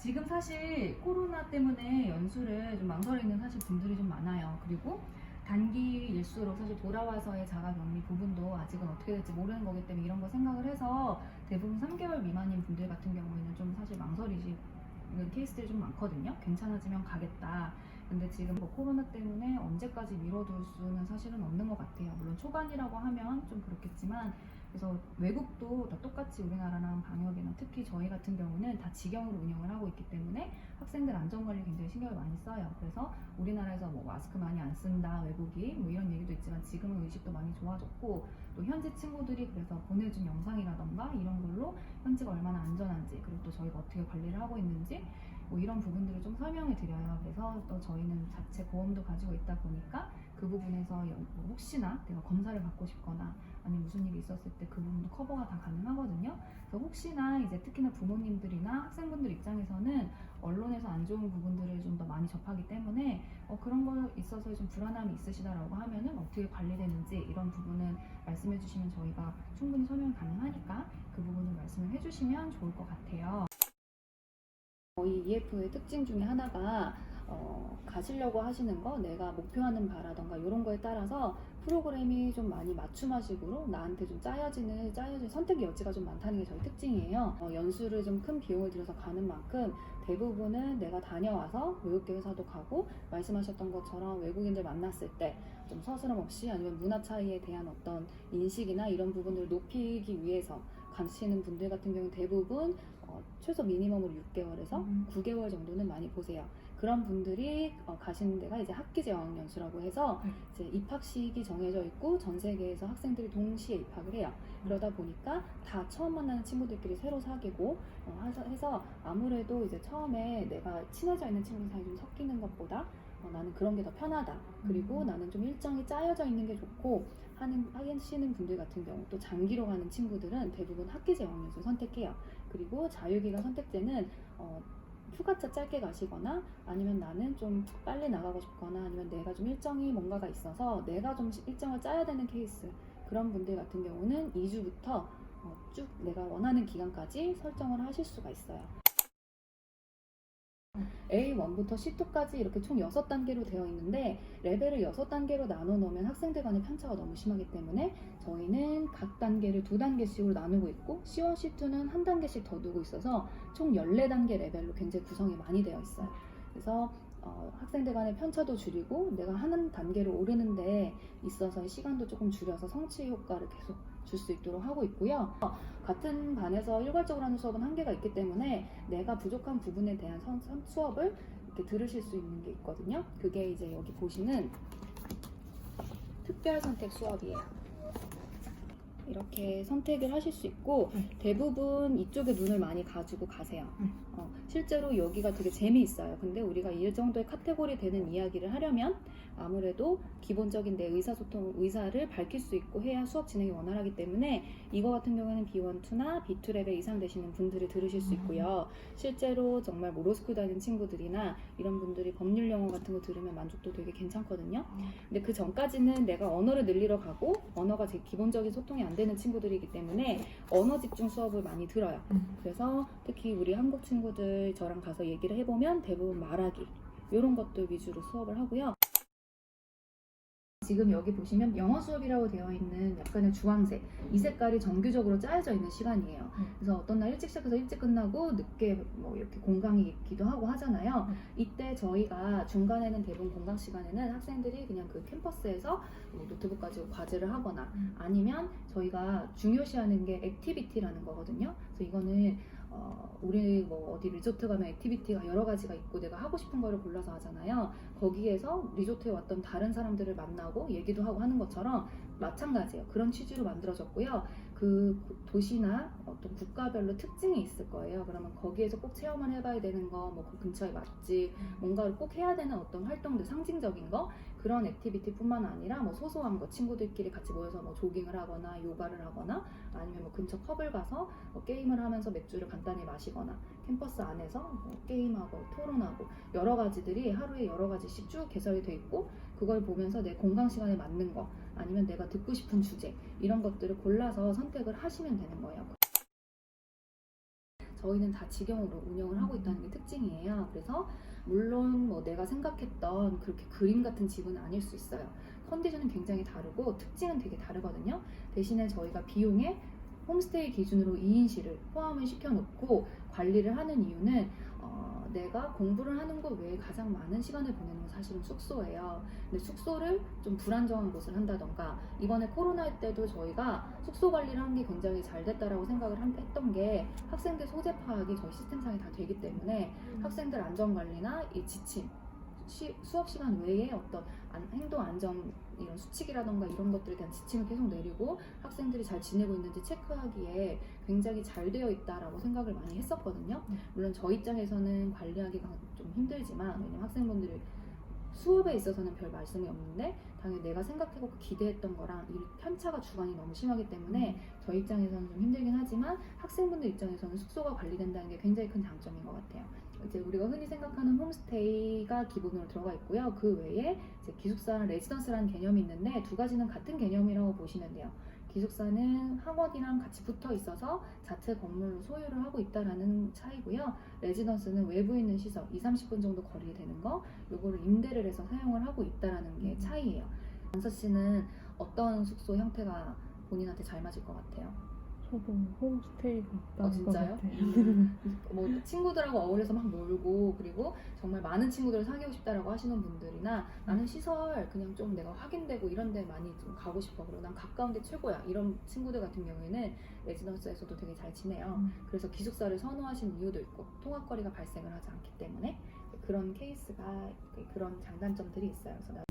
지금 사실 코로나 때문에 연수를 좀 망설이는 사실 분들이 좀 많아요. 그리고 단기일수록 사실 돌아와서의 자가격리 부분도 아직은 어떻게 될지 모르는 거기 때문에 이런 거 생각을 해서 대부분 3개월 미만인 분들 같은 경우에는 좀 사실 망설이시는 케이스들이 좀 많거든요. 괜찮아지면 가겠다. 근데 지금 뭐 코로나 때문에 언제까지 미뤄둘 수는 사실은 없는 것 같아요. 물론 초반이라고 하면 좀 그렇겠지만, 그래서 외국도 다 똑같이 우리나라랑 방역이나 특히 저희 같은 경우는 다 직영으로 운영을 하고 있기 때문에 학생들 안전관리 굉장히 신경을 많이 써요. 그래서 우리나라에서 뭐 마스크 많이 안 쓴다 외국이 뭐 이런 얘기도 있지만, 지금은 의식도 많이 좋아졌고, 또 현지 친구들이 그래서 보내준 영상이라던가 이런 걸로 현지가 얼마나 안전한지, 그리고 또 저희가 어떻게 관리를 하고 있는지 뭐 이런 부분들을 좀 설명해 드려요. 그래서 또 저희는 자체 보험도 가지고 있다 보니까 그 부분에서 뭐 혹시나 내가 검사를 받고 싶거나 아니면 무슨 일이 있었을 때 그 부분도 커버가 다 가능하거든요. 그래서 혹시나 이제 특히나 부모님들이나 학생분들 입장에서는 언론에서 안 좋은 부분들을 좀 더 많이 접하기 때문에 그런 거 있어서 좀 불안함이 있으시다라고 하면은 어떻게 관리되는지 이런 부분은 말씀해 주시면 저희가 충분히 설명 가능하니까 그 부분을 말씀을 해주시면 좋을 것 같아요. 이 EF의 특징 중에 하나가 가시려고 하시는 거, 내가 목표하는 바라던가 이런 거에 따라서 프로그램이 좀 많이 맞춤화식으로 나한테 좀 짜여진 선택의 여지가 좀 많다는 게 저희 특징이에요. 연수를 좀 큰 비용을 들여서 가는 만큼 대부분은 내가 다녀와서 외국계 회사도 가고, 말씀하셨던 것처럼 외국인들 만났을 때 좀 서스럼 없이 아니면 문화 차이에 대한 어떤 인식이나 이런 부분을 높이기 위해서 가시는 분들 같은 경우는 대부분 최소 미니멈으로 6개월에서 9개월 정도는 많이 보세요. 그런 분들이 가시는 데가 이제 학기제 어학연수라고 해서 이제 입학 시기 정해져 있고 전 세계에서 학생들이 동시에 입학을 해요. 그러다 보니까 다 처음 만나는 친구들끼리 새로 사귀고 해서 아무래도 이제 처음에 내가 친해져 있는 친구들 사이에 좀 섞이는 것보다 나는 그런 게 더 편하다. 그리고 나는 좀 일정이 짜여져 있는 게 좋고 하시는 분들 같은 경우, 또 장기로 가는 친구들은 대부분 학기제 어학연수 선택해요. 그리고 자유기간 선택제는 휴가차 짧게 가시거나 아니면 나는 좀 빨리 나가고 싶거나 아니면 내가 좀 일정이 뭔가가 있어서 내가 좀 일정을 짜야 되는 케이스, 그런 분들 같은 경우는 2주부터 쭉 내가 원하는 기간까지 설정을 하실 수가 있어요. A1부터 C2까지 이렇게 총 6단계로 되어 있는데, 레벨을 6단계로 나눠 놓으면 학생들 간의 편차가 너무 심하기 때문에 저희는 각 단계를 2단계씩으로 나누고 있고, C1, C2는 한 단계씩 더 두고 있어서 총 14단계 레벨로 굉장히 구성이 많이 되어 있어요. 그래서 학생들 간의 편차도 줄이고 내가 하는 단계로 오르는 데 있어서의 시간도 조금 줄여서 성취 효과를 계속 줄 수 있도록 하고 있고요. 같은 반에서 일괄적으로 하는 수업은 한계가 있기 때문에 내가 부족한 부분에 대한 수업을 이렇게 들으실 수 있는 게 있거든요. 그게 이제 여기 보시는 특별 선택 수업이에요. 이렇게 선택을 하실 수 있고 대부분 이쪽에 눈을 많이 가지고 가세요. 실제로 여기가 되게 재미있어요. 근데 우리가 이 정도의 카테고리 되는 이야기를 하려면 아무래도 기본적인 내 의사를 밝힐 수 있고 해야 수업 진행이 원활하기 때문에 이거 같은 경우에는 B1, 2나 B2 레벨 이상 되시는 분들이 들으실 수 있고요. 실제로 정말 로스쿨 다니는 친구들이나 이런 분들이 법률 용어 같은 거 들으면 만족도 되게 괜찮거든요. 근데 그 전까지는 내가 언어를 늘리러 가고 언어가 제 기본적인 소통이 안 되는 친구들이기 때문에 언어 집중 수업을 많이 들어요. 그래서 특히 우리 한국 친구들 저랑 가서 얘기를 해보면 대부분 말하기 이런 것들 위주로 수업을 하고요. 지금 여기 보시면 영어 수업이라고 되어 있는 약간의 주황색, 이 색깔이 정규적으로 짜여져 있는 시간이에요. 그래서 어떤 날 일찍 시작해서 일찍 끝나고 늦게 뭐 이렇게 공강이 있기도 하고 하잖아요. 이때 저희가 중간에는 대부분 공강 시간에는 학생들이 그냥 그 캠퍼스에서 뭐 노트북 가지고 과제를 하거나 아니면 저희가 중요시하는 게 액티비티라는 거거든요. 그래서 이거는 우리 뭐 어디 리조트 가면 액티비티가 여러 가지가 있고 내가 하고 싶은 거를 골라서 하잖아요. 거기에서 리조트에 왔던 다른 사람들을 만나고 얘기도 하고 하는 것처럼 마찬가지예요. 그런 취지로 만들어졌고요. 그 도시나 어떤 국가별로 특징이 있을 거예요. 그러면 거기에서 꼭 체험을 해봐야 되는 거, 뭐 그 근처에 맛집, 뭔가를 꼭 해야 되는 어떤 활동들, 상징적인 거, 그런 액티비티뿐만 아니라 뭐 소소한 거, 친구들끼리 같이 모여서 뭐 조깅을 하거나 요가를 하거나 아니면 뭐 근처 펍을 가서 뭐 게임을 하면서 맥주를 간단히 마시거나 캠퍼스 안에서 뭐 게임하고 토론하고 여러 가지들이 하루에 여러 가지씩 쭉 개설이 돼 있고, 그걸 보면서 내 공강 시간에 맞는 거 아니면 내가 듣고 싶은 주제 이런 것들을 골라서 선택을 하시면 되는 거예요. 저희는 다 직영으로 운영을 하고 있다는 게 특징이에요. 그래서 물론 뭐 내가 생각했던 그렇게 그림 같은 집은 아닐 수 있어요. 컨디션은 굉장히 다르고 특징은 되게 다르거든요. 대신에 저희가 비용에 홈스테이 기준으로 2인실을 포함을 시켜놓고 관리를 하는 이유는 내가 공부를 하는 것 외에 가장 많은 시간을 보내는 건 사실은 숙소예요. 근데 숙소를 좀 불안정한 곳을 한다던가, 이번에 코로나 때도 저희가 숙소 관리를 한 게 굉장히 잘 됐다라고 생각을 했던 게, 학생들 소재 파악이 저희 시스템상에 다 되기 때문에 학생들 안전 관리나 이 지침, 수업 시간 외에 어떤 행동 안전 이런 수칙이라던가 이런 것들에 대한 지침을 계속 내리고 학생들이 잘 지내고 있는지 체크하기에 굉장히 잘 되어 있다라고 생각을 많이 했었거든요. 물론 저 입장에서는 관리하기가 좀 힘들지만, 왜냐면 학생분들이 수업에 있어서는 별 말씀이 없는데 당연히 내가 생각하고 기대했던 거랑 이 편차가 주관이 너무 심하기 때문에 저희 입장에서는 좀 힘들긴 하지만 학생분들 입장에서는 숙소가 관리된다는 게 굉장히 큰 장점인 것 같아요. 이제 우리가 흔히 생각하는 홈스테이가 기본으로 들어가 있고요. 그 외에 이제 기숙사나 레지던스라는 개념이 있는데 두 가지는 같은 개념이라고 보시면 돼요. 기숙사는 학원이랑 같이 붙어 있어서 자체 건물로 소유를 하고 있다라는 차이고요. 레지던스는 외부에 있는 시설 20-30분 정도 거리에 되는 거, 요거를 임대를 해서 사용을 하고 있다라는 게 차이예요. 원서 씨는 어떤 숙소 형태가 본인한테 잘 맞을 것 같아요? 저도 홈스테이가 나을 것 진짜요? 같아요. 뭐 친구들하고 어울려서 막 놀고, 그리고 정말 많은 친구들을 사귀고 싶다라고 하시는 분들이나, 나는 시설 그냥 좀 내가 확인되고 이런 데 많이 좀 가고 싶어, 그리고 난 가까운 데 최고야, 이런 친구들 같은 경우에는 레지던스에서도 되게 잘 지내요. 그래서 기숙사를 선호하시는 이유도 있고, 통학거리가 발생을 하지 않기 때문에 그런 케이스가, 그런 장단점들이 있어요. 그래서